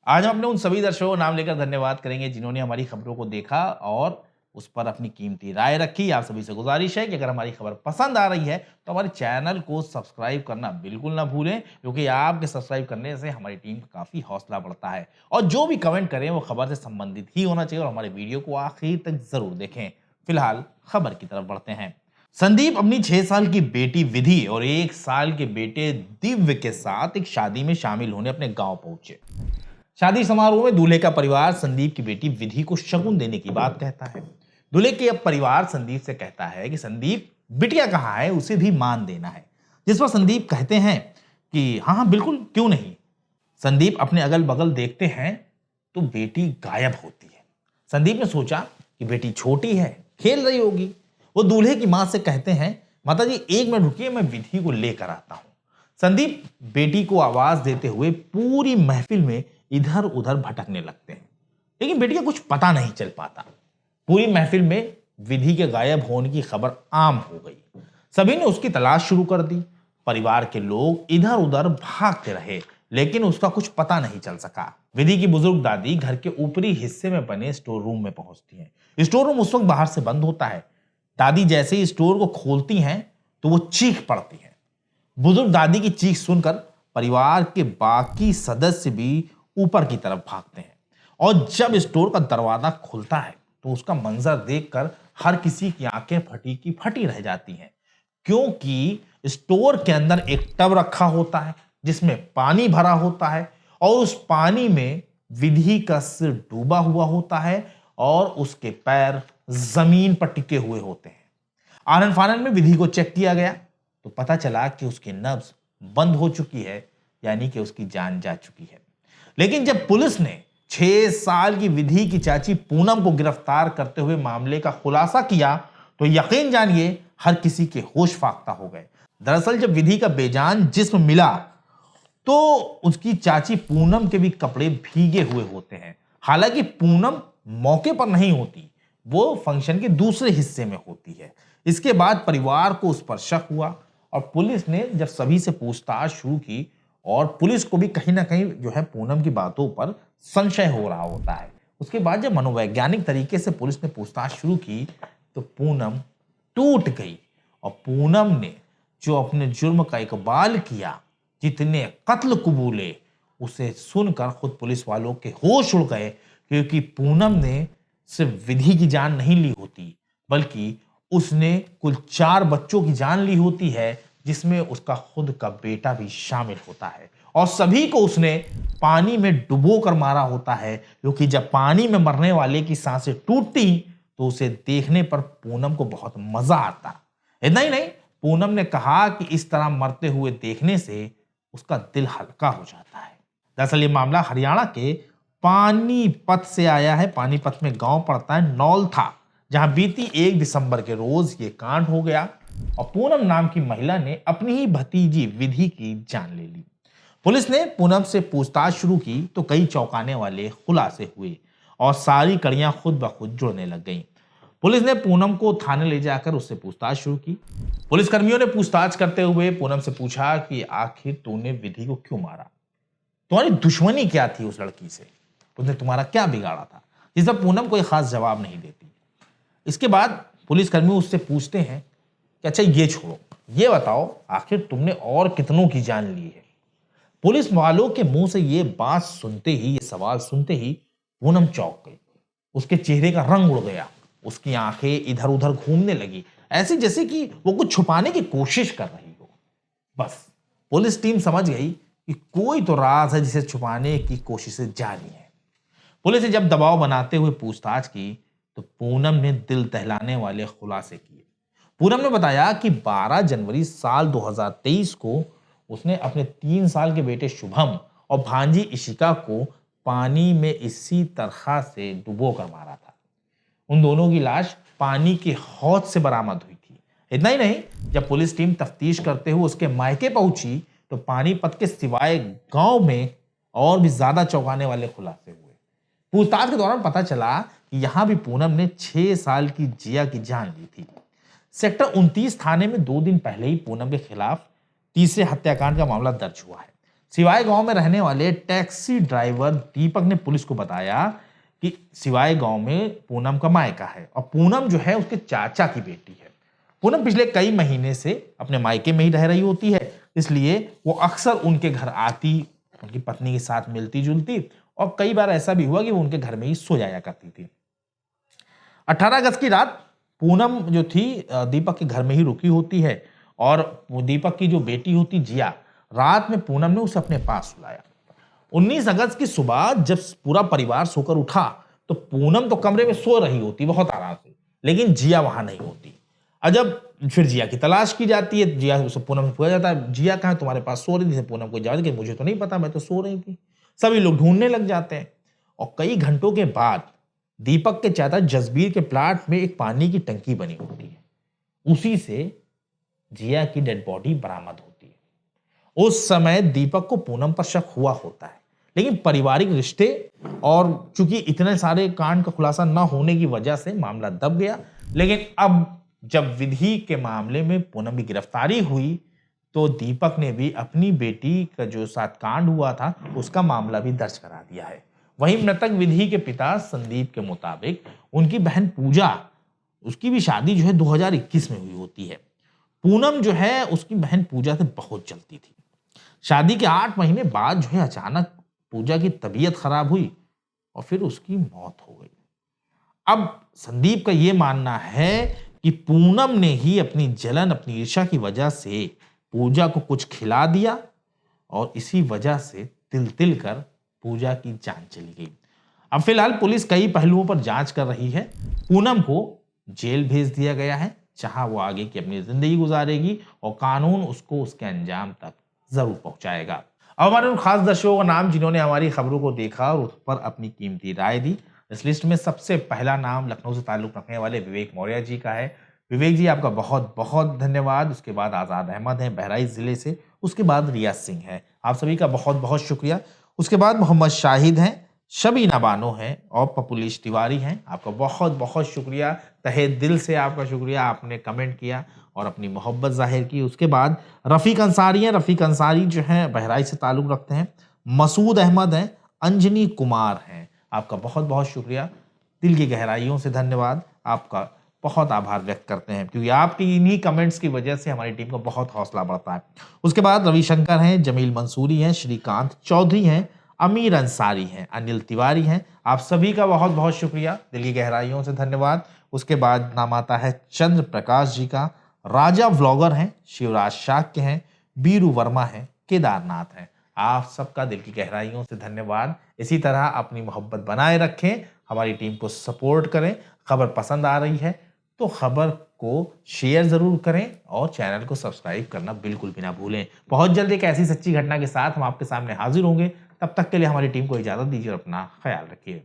आज हम अपने उन सभी दर्शकों का नाम लेकर धन्यवाद करेंगे जिन्होंने हमारी खबरों को देखा और उस पर अपनी कीमती राय रखी। आप सभी से गुजारिश है कि अगर हमारी खबर पसंद आ रही है तो हमारे चैनल को सब्सक्राइब करना बिल्कुल ना भूलें, क्योंकि आपके सब्सक्राइब करने से हमारी टीम का काफ़ी हौसला बढ़ता है। और जो भी कमेंट करें वो खबर से संबंधित ही होना चाहिए और हमारे वीडियो को आखिर तक ज़रूर देखें। फिलहाल खबर की तरफ बढ़ते हैं। संदीप अपनी 6 साल की बेटी विधि और 1 साल के बेटे दिव्य के साथ एक शादी में शामिल होने अपने गांव पहुंचे। शादी समारोह में दूल्हे का परिवार संदीप की बेटी विधि को शगुन देने की बात कहता है। दूल्हे के अब परिवार संदीप से कहता है कि संदीप, बिटिया कहाँ है, उसे भी मान देना है। जिस पर संदीप कहते हैं कि हाँ हाँ बिल्कुल, क्यों नहीं। संदीप अपने अगल बगल देखते हैं तो बेटी गायब होती है। संदीप ने सोचा कि बेटी छोटी है, खेल रही होगी। वो दूल्हे की मां से कहते हैं, माता जी 1 मिनट रुकिए, मैं विधि को लेकर आता हूं। संदीप बेटी को आवाज देते हुए पूरी महफिल में इधर उधर भटकने लगते हैं, लेकिन बेटी का कुछ पता नहीं चल पाता। पूरी महफिल में विधि के गायब होने की खबर आम हो गई। सभी ने उसकी तलाश शुरू कर दी। परिवार के लोग इधर उधर भागते रहे, लेकिन उसका कुछ पता नहीं चल सका। विधि की बुजुर्ग दादी घर के ऊपरी हिस्से में बने स्टोर रूम में पहुंचती हैं। स्टोर रूम उस वक्त बाहर से बंद होता है। दादी जैसे ही स्टोर को खोलती हैं तो वो चीख पड़ती है। बुजुर्ग दादी की चीख सुनकर परिवार के बाकी सदस्य भी ऊपर की तरफ भागते हैं और जब स्टोर का दरवाजा खुलता है तो उसका मंजर देखकर हर किसी की आंखें फटी की फटी रह जाती हैं, क्योंकि स्टोर के अंदर एक टब रखा होता है जिसमें पानी भरा होता है और उस पानी में विधि का सिर डूबा हुआ होता है और उसके पैर जमीन पर टिके हुए होते हैं। आनन फानन में विधि को चेक किया गया तो पता चला कि उसकी नब्ज बंद हो चुकी है, यानी कि उसकी जान जा चुकी है। लेकिन जब पुलिस ने 6 साल की विधि की चाची पूनम को गिरफ्तार करते हुए मामले का खुलासा किया तो यकीन जानिए हर किसी के होश फाख्ता हो गए। दरअसल जब विधि का बेजान जिस्म मिला तो उसकी चाची पूनम के भी कपड़े भीगे हुए होते हैं। हालांकि पूनम मौके पर नहीं होती, वो फंक्शन के दूसरे हिस्से में होती है। इसके बाद परिवार को उस पर शक हुआ और पुलिस ने जब सभी से पूछताछ शुरू की और पुलिस को भी कहीं ना कहीं जो है पूनम की बातों पर संशय हो रहा होता है। उसके बाद जब मनोवैज्ञानिक तरीके से पुलिस ने पूछताछ शुरू की तो पूनम टूट गई और पूनम ने जो अपने जुर्म का इकबाल किया, जितने कत्ल कुबूले, उसे सुनकर खुद पुलिस वालों के होश उड़ गए, क्योंकि पूनम ने सिर्फ विधि की जान नहीं ली होती बल्कि उसने कुल 4 बच्चों की जान ली होती है, जिसमें उसका खुद का बेटा भी शामिल होता है और सभी को उसने पानी में डुबो कर मारा होता है, क्योंकि जब पानी में मरने वाले की सांसें टूटती तो उसे देखने पर पूनम को बहुत मजा आता। इतना ही नहीं, पूनम ने कहा कि इस तरह मरते हुए देखने से उसका दिल हल्का हो जाता है। दरअसल ये मामला हरियाणा के पानीपत से आया है। पानीपत में गांव पड़ता है नौलथा, जहां बीती 1 दिसंबर के रोज ये कांड हो गया और पूनम नाम की महिला ने अपनी ही भतीजी विधि की जान ले ली। पुलिस ने पूनम से पूछताछ शुरू की तो कई चौंकाने वाले खुलासे हुए और सारी कड़ियां खुद ब खुद जुड़ने लग गईं। पुलिस ने पूनम को थाने ले जाकर उससे पूछताछ शुरू की। पुलिसकर्मियों ने पूछताछ करते हुए पूनम से पूछा कि आखिर तूने विधि को क्यों मारा, तुम्हारी दुश्मनी क्या थी उस लड़की से, उसने तुम्हारा क्या बिगाड़ा था। जिस पर पूनम कोई खास जवाब नहीं देती। इसके बाद पुलिसकर्मी उससे पूछते हैं कि अच्छा ये छोड़ो, ये बताओ आखिर तुमने और कितनों की जान ली है। पुलिस वालों के मुंह से ये बात सुनते ही, ये सवाल सुनते ही पूनम चौंक गई। उसके चेहरे का रंग उड़ गया, उसकी आंखें इधर उधर घूमने लगी, ऐसे जैसे कि वो कुछ छुपाने की कोशिश कर रही हो। बस पुलिस टीम समझ गई कि कोई तो राज है जिसे छुपाने की कोशिशें जारी हैं। पुलिस ने जब दबाव बनाते हुए पूछताछ की तो पूनम ने दिल दहलाने वाले खुलासे किए। पूनम ने बताया कि 12 जनवरी साल 2023 को उसने अपने 3 साल के बेटे शुभम और भांजी इशिका को पानी में इसी तरह से डुबो कर मारा था। उन दोनों की लाश पानी के हौज से बरामद हुई थी। इतना ही नहीं, जब पुलिस टीम तफ्तीश करते हुए उसके मायके पहुंची तो पानीपत के सिवाय गांव में और भी ज्यादा चौंकाने वाले खुलासे हुए। पूछताछ के दौरान पता चला कि यहां भी पूनम ने 6 साल की जिया की जान ली थी। सेक्टर 29 थाने में 2 दिन पहले ही पूनम के खिलाफ तीसरे हत्याकांड का मामला दर्ज हुआ है। सिवाय गांव में रहने वाले टैक्सी ड्राइवर दीपक ने पुलिस को बताया कि सिवाय गांव में पूनम का मायका है और पूनम जो है उसके चाचा की बेटी है। पूनम पिछले कई महीने से अपने मायके में ही रह रही होती है, इसलिए वो अक्सर उनके घर आती, उनकी पत्नी के साथ मिलती जुलती और कई बार ऐसा भी हुआ कि वो उनके घर में ही सो जाया करती थी। 18 अगस्त की रात पूनम जो थी दीपक के घर में ही रुकी होती है और वो दीपक की जो बेटी होती जिया, रात में पूनम ने उसे अपने पास सुलाया। 19 अगस्त की सुबह जब पूरा परिवार सोकर उठा तो पूनम तो कमरे में सो रही होती बहुत आराम से, लेकिन जिया वहां नहीं होती। और जब फिर जिया की तलाश की जाती है, जिया उसे पूनम से पूछा जाता है, जिया कहाँ, तुम्हारे पास सो रही थी? पूनम को जवाब कि मुझे तो नहीं पता, मैं तो सो रही थी। सभी लोग ढूंढने लग जाते हैं और कई घंटों के बाद दीपक के चाचा जसबीर के प्लाट में एक पानी की टंकी बनी होती है, उसी से जिया की डेड बॉडी बरामद होती है। उस समय दीपक को पूनम पर शक हुआ होता है, लेकिन पारिवारिक रिश्ते और चूंकि इतने सारे कांड का खुलासा न होने की वजह से मामला दब गया। लेकिन अब जब विधि के मामले में पूनम की गिरफ्तारी हुई तो दीपक ने भी अपनी बेटी का जो साथ कांड हुआ था उसका मामला भी दर्ज करा दिया है। वहीं मृतक विधि के पिता संदीप के मुताबिक उनकी बहन पूजा, उसकी भी शादी जो है 2021 में हुई होती है। पूनम जो है उसकी बहन पूजा से बहुत जलती थी। शादी के 8 महीने बाद जो है अचानक पूजा की तबीयत खराब हुई और फिर उसकी मौत हो गई। अब संदीप का यह मानना है कि पूनम ने ही अपनी जलन, अपनी ईर्ष्या की वजह से पूजा को कुछ खिला दिया और इसी वजह से तिल तिल कर पूजा की जान चली गई। अब फिलहाल पुलिस कई पहलुओं पर जांच कर रही है। पूनम को जेल भेज दिया गया है, जहां वो आगे की अपनी जिंदगी गुजारेगी और कानून उसको उसके अंजाम तक जरूर पहुंचाएगा। अब हमारे उन खास दर्शकों का नाम जिन्होंने हमारी खबरों को देखा और उस पर अपनी कीमती राय दी। इस लिस्ट में सबसे पहला नाम लखनऊ से ताल्लुक रखने वाले विवेक मौर्य जी का है। विवेक जी, आपका बहुत बहुत धन्यवाद। उसके बाद आजाद अहमद हैं बहराइच जिले से, उसके बाद रियाज सिंह है। आप सभी का बहुत बहुत शुक्रिया। उसके बाद मोहम्मद शाहिद हैं, शबीना बानो हैं और पपुलेश तिवारी हैं। आपका बहुत बहुत शुक्रिया, तहे दिल से आपका शुक्रिया, आपने कमेंट किया और अपनी मोहब्बत जाहिर की। उसके बाद रफ़ीक अंसारी हैं। रफ़ीक अंसारी जो हैं बहराइच से ताल्लुक़ रखते हैं। मसूद अहमद हैं, अंजनी कुमार हैं। आपका बहुत बहुत शुक्रिया, दिल की गहराइयों से धन्यवाद। आपका बहुत आभार व्यक्त करते हैं क्योंकि आपकी इन्हीं कमेंट्स की वजह से हमारी टीम को बहुत हौसला बढ़ता है। उसके बाद रविशंकर हैं, जमील मंसूरी हैं, श्रीकांत चौधरी हैं, अमीर अंसारी हैं, अनिल तिवारी हैं। आप सभी का बहुत बहुत शुक्रिया, दिल की गहराइयों से धन्यवाद। उसके बाद नाम आता है चंद्र प्रकाश जी का, राजा व्लॉगर हैं, शिवराज शाक्य हैं, बीरू वर्मा हैं, केदारनाथ हैं। आप सबका दिल की गहराइयों से धन्यवाद। इसी तरह अपनी मोहब्बत बनाए रखें, हमारी टीम को सपोर्ट करें। खबर पसंद आ रही है तो खबर को शेयर जरूर करें और चैनल को सब्सक्राइब करना बिल्कुल भी ना भूलें। बहुत जल्द एक ऐसी सच्ची घटना के साथ हम आपके सामने हाजिर होंगे। तब तक के लिए हमारी टीम को इजाजत दीजिए और अपना ख्याल रखिए।